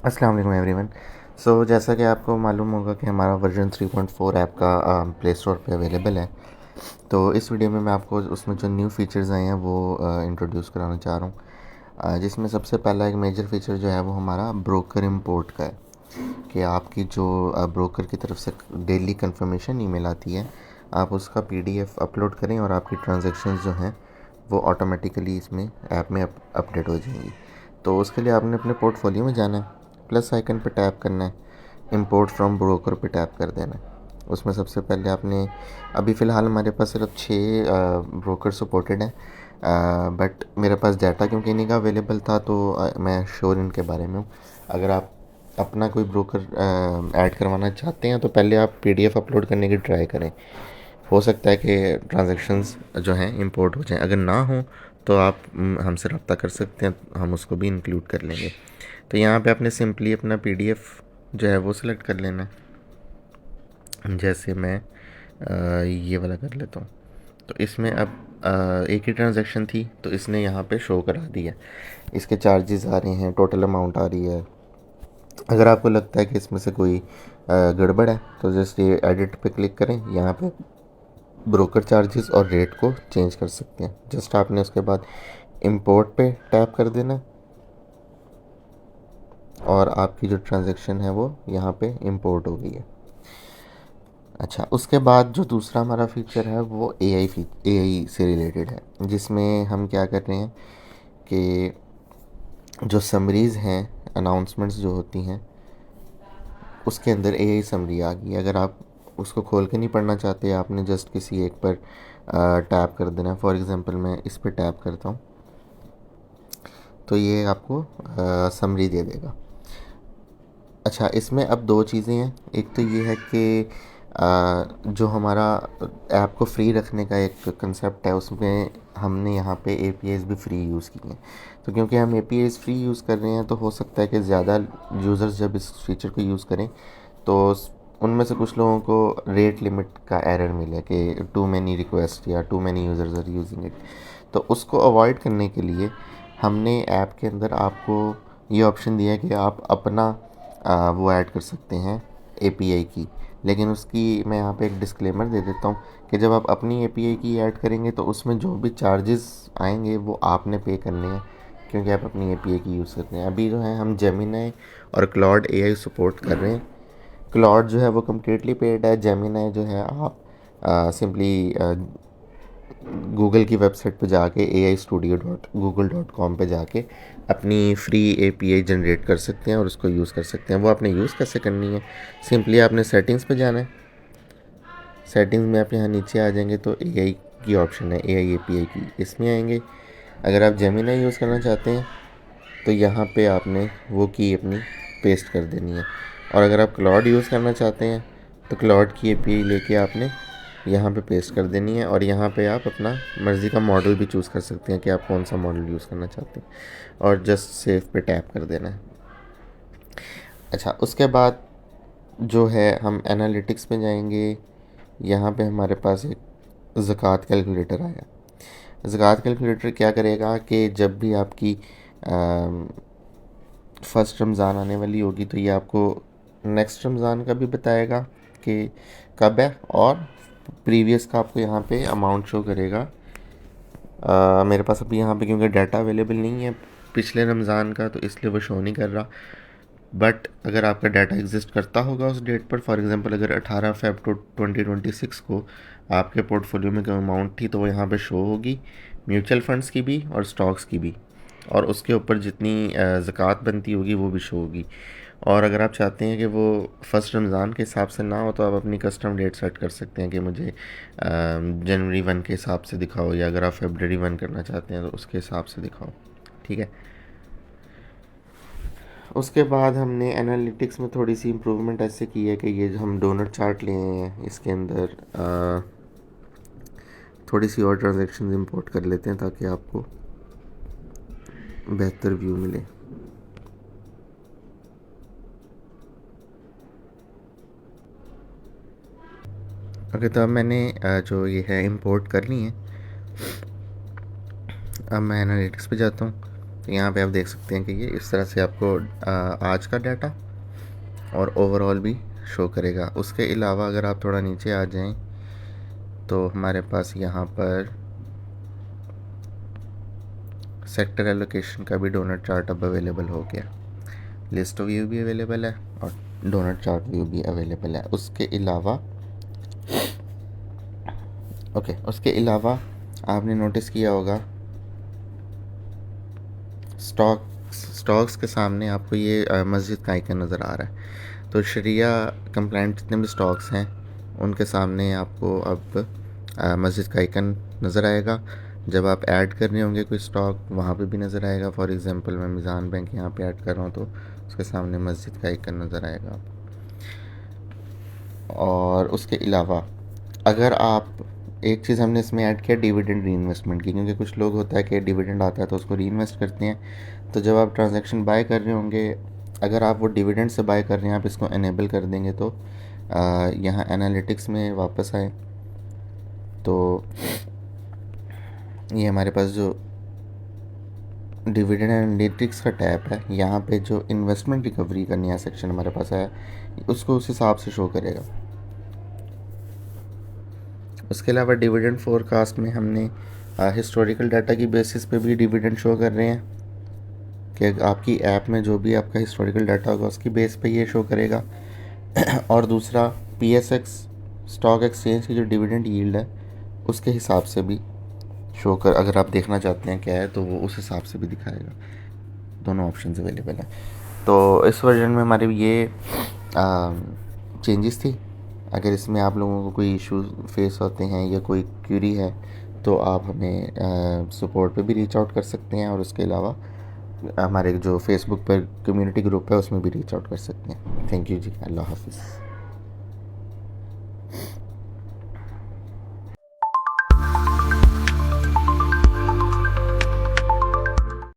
अस्सलाम वालेकुम एवरीवन। जैसा कि आपको मालूम होगा कि हमारा वर्जन 3.4 ऐप का प्ले स्टोर पे अवेलेबल है। तो इस वीडियो में मैं आपको उसमें जो न्यू फीचर्स आए हैं वो इंट्रोड्यूस कराना चाह रहा हूँ। जिसमें सबसे पहला एक मेजर फीचर जो है वो हमारा ब्रोकर इंपोर्ट का है कि आपकी जो ब्रोकर की तरफ से डेली कंफर्मेशन ईमेल आती है, आप उसका पीडीएफ अपलोड करें और आपकी ट्रांजैक्शंस जो हैं वो ऑटोमेटिकली इसमें ऐप में अपडेट हो जाएंगी। तो उसके लिए आपने अपने पोर्टफोलियो में जाना है, प्लस आइकन पे टैप करना है, इंपोर्ट फ्रॉम ब्रोकर पे टैप कर देना है। उसमें सबसे पहले आपने, अभी फ़िलहाल हमारे पास सिर्फ 6 ब्रोकर सपोर्टेड हैं, बट मेरे पास डाटा क्योंकि इन्हीं का अवेलेबल था तो मैं श्योर इनके बारे में हूँ। अगर आप अपना कोई ब्रोकर ऐड करवाना चाहते हैं तो पहले आप पीडीएफ अपलोड करने की ट्राई करें। हो सकता है कि ट्रांजैक्शंस जो हैं इंपोर्ट हो जाएं। अगर ना हो तो आप हमसे रब्ता कर सकते हैं, हम उसको भी इंक्लूड कर लेंगे। तो यहाँ पे आपने सिंपली अपना पीडीएफ जो है वो सिलेक्ट कर लेना है। जैसे मैं ये वाला कर लेता हूँ। तो इसमें अब एक ही ट्रांजैक्शन थी तो इसने यहाँ पे शो करा दिया। इसके चार्जेस आ रहे हैं, टोटल अमाउंट आ रही है। अगर आपको लगता है कि इसमें से कोई गड़बड़ है तो जस्ट ये एडिट पे क्लिक करें। यहाँ पे ब्रोकर चार्जेस और रेट को चेंज कर सकते हैं। जस्ट आपने उसके बाद इंपोर्ट पे टैप कर देना और आपकी जो ट्रांजैक्शन है वो यहाँ पे इंपोर्ट हो गई है। अच्छा, उसके बाद जो दूसरा हमारा फीचर है वो एआई से रिलेटेड है, जिसमें हम क्या कर रहे हैं कि जो समरीज़ हैं, अनाउंसमेंट्स जो होती हैं, उसके अंदर एआई समरी आ गई है। अगर आप उसको खोल के नहीं पढ़ना चाहते, आपने जस्ट किसी एक पर टैप कर देना है। फॉर एग्ज़ाम्पल मैं इस पर टैप करता हूँ तो ये आपको समरी दे देगा। अच्छा, इसमें अब दो चीज़ें हैं। एक तो ये है कि जो हमारा ऐप को फ्री रखने का एक कंसेप्ट है, उसमें हमने यहाँ पे एपीआईज़ भी फ्री यूज़ की हैं। तो क्योंकि हम एपीआईज़ फ्री यूज़ कर रहे हैं तो हो सकता है कि ज़्यादा यूज़र्स जब इस फीचर को यूज़ करें तो उनमें से कुछ लोगों को रेट लिमिट का एरर मिले कि टू मैनी रिक्वेस्ट या too many users are using it. तो उसको अवॉइड करने के लिए हमने ऐप के अंदर आपको ये ऑप्शन दिया है कि आप अपना वो ऐड कर सकते हैं एपीआई की। लेकिन उसकी मैं यहाँ पे एक डिस्क्लेमर दे देता हूँ कि जब आप अपनी एपीआई की ऐड करेंगे तो उसमें जो भी चार्जेस आएंगे वो आपने पे करने हैं, क्योंकि आप अपनी एपीआई की यूज़ कर रहे हैं। अभी जो है हम जेमिनाई और क्लॉड एआई सपोर्ट कर रहे हैं। क्लॉड जो है वो कम्प्लीटली पेड है। जेमिनाई जो है आप सिंपली गूगल की वेबसाइट पे जाके ai studio.google.com पे जाके अपनी फ्री एपीआई जनरेट कर सकते हैं और उसको यूज़ कर सकते हैं। वो आपने यूज़ कैसे करनी है, सिंपली आपने सेटिंग्स पे जाना है। सेटिंग्स में आप यहाँ नीचे आ जाएंगे तो एआई की ऑप्शन है, एआई एपीआई की, इसमें आएंगे। अगर आप जेमिनाई यूज़ करना चाहते हैं तो यहाँ पे आपने वो की अपनी पेस्ट कर देनी है। और अगर आप क्लाउड यूज़ करना चाहते हैं तो क्लाउड की एपीआई लेके आपने यहाँ पे पेस्ट कर देनी है और यहाँ पे आप अपना मर्ज़ी का मॉडल भी चूज़ कर सकते हैं कि आप कौन सा मॉडल यूज़ करना चाहते हैं, और जस्ट सेव पे टैप कर देना है। अच्छा, उसके बाद जो है हम एनालिटिक्स में जाएंगे। यहाँ पे हमारे पास एक ज़कात कैलकुलेटर आया। ज़कात कैलकुलेटर क्या करेगा कि जब भी आपकी फ़र्स्ट रमज़ान आने वाली होगी तो ये आपको नेक्स्ट रमज़ान का भी बताएगा कि कब है, और प्रीवियस का आपको यहाँ पे अमाउंट शो करेगा। मेरे पास अभी यहाँ पे क्योंकि डाटा अवेलेबल नहीं है पिछले रमज़ान का तो इसलिए वो शो नहीं कर रहा। बट अगर आपका डाटा एग्जिस्ट करता होगा उस डेट पर, फॉर एग्जांपल अगर 18 फेब 2026 को आपके पोर्टफोलियो में कोई अमाउंट थी तो वो यहाँ पे शो होगी, म्यूचुअल फंड्स की भी और स्टॉक्स की भी, और उसके ऊपर जितनी ज़कात बनती होगी वो भी शो होगी। और अगर आप चाहते हैं कि वो फर्स्ट रमज़ान के हिसाब से ना हो तो आप अपनी कस्टम डेट सेट कर सकते हैं कि मुझे जनवरी 1 के हिसाब से दिखाओ, या अगर आप फेबररी 1 करना चाहते हैं तो उसके हिसाब से दिखाओ। ठीक है। उसके बाद हमने एनालिटिक्स में थोड़ी सी इम्प्रूवमेंट ऐसे की है कि ये जो हम डोनट चार्ट लिए हैं इसके अंदर थोड़ी सी और ट्रांजैक्शन इंपोर्ट कर लेते हैं ताकि आपको बेहतर व्यू मिले। ओके, तो अब मैंने जो ये है इंपोर्ट कर ली है। अब मैं एनालिटिक्स पे जाता हूँ। तो यहाँ पे आप देख सकते हैं कि ये इस तरह से आपको आज का डाटा और ओवरऑल भी शो करेगा। उसके अलावा अगर आप थोड़ा नीचे आ जाएं तो हमारे पास यहाँ पर सेक्टर एलोकेशन का भी डोनट चार्ट अब अवेलेबल हो गया। लिस्ट व्यू भी अवेलेबल है और डोनट चार्ट व्यू भी अवेलेबल है। उसके अलावा आपने नोटिस किया होगा स्टॉक्स के सामने आपको ये मस्जिद का आइकन नज़र आ रहा है। तो शरिया कंप्लाइंट जितने भी स्टॉक्स हैं उनके सामने आपको अब मस्जिद का आइकन नज़र आएगा। जब आप ऐड कर रहे होंगे कोई स्टॉक वहाँ पे भी नज़र आएगा। फॉर एग्ज़ाम्पल मैं मिज़ान बैंक यहाँ पे ऐड कर रहा हूँ तो उसके सामने मस्जिद का आइकन नज़र आएगा। और उसके अलावा अगर आप एक चीज़ हमने इसमें ऐड किया डिविडेंड री इन्वेस्टमेंट की, क्योंकि कुछ लोग होता है कि डिविडेंड आता है तो उसको री इन्वेस्ट करते हैं। तो जब आप ट्रांजैक्शन बाय कर रहे होंगे, अगर आप वो डिविडेंड से बाय कर रहे हैं, आप इसको इनेबल कर देंगे तो यहाँ एनालिटिक्स में वापस आए तो ये हमारे पास जो डिविडेंड एनालिटिक्स का टैब है, यहाँ पे जो इन्वेस्टमेंट रिकवरी का नया सेक्शन हमारे पास है उसको उस हिसाब से शो करेगा। उसके अलावा डिविडेंड फोरकास्ट में हमने हिस्टोरिकल डाटा की बेसिस पे भी डिविडेंड शो कर रहे हैं कि आपकी ऐप में जो भी आपका हिस्टोरिकल डाटा होगा उसकी बेस पे ये शो करेगा। और दूसरा PSX स्टॉक एक्सचेंज की जो डिविडेंड यील्ड है उसके हिसाब से भी शो कर, अगर आप देखना चाहते हैं क्या है तो वो उस हिसाब से भी दिखाएगा। दोनों ऑप्शंस अवेलेबल हैं। तो इस वर्जन में हमारे ये चेंजेस थी। अगर इसमें आप लोगों को कोई इशू फेस होते हैं या कोई क्यूरी है तो आप हमें सपोर्ट पे भी रीच आउट कर सकते हैं। और उसके अलावा हमारे जो फेसबुक पर कम्युनिटी ग्रुप है उसमें भी रीच आउट कर सकते हैं। थैंक यू जी, अल्लाह हाफिज़।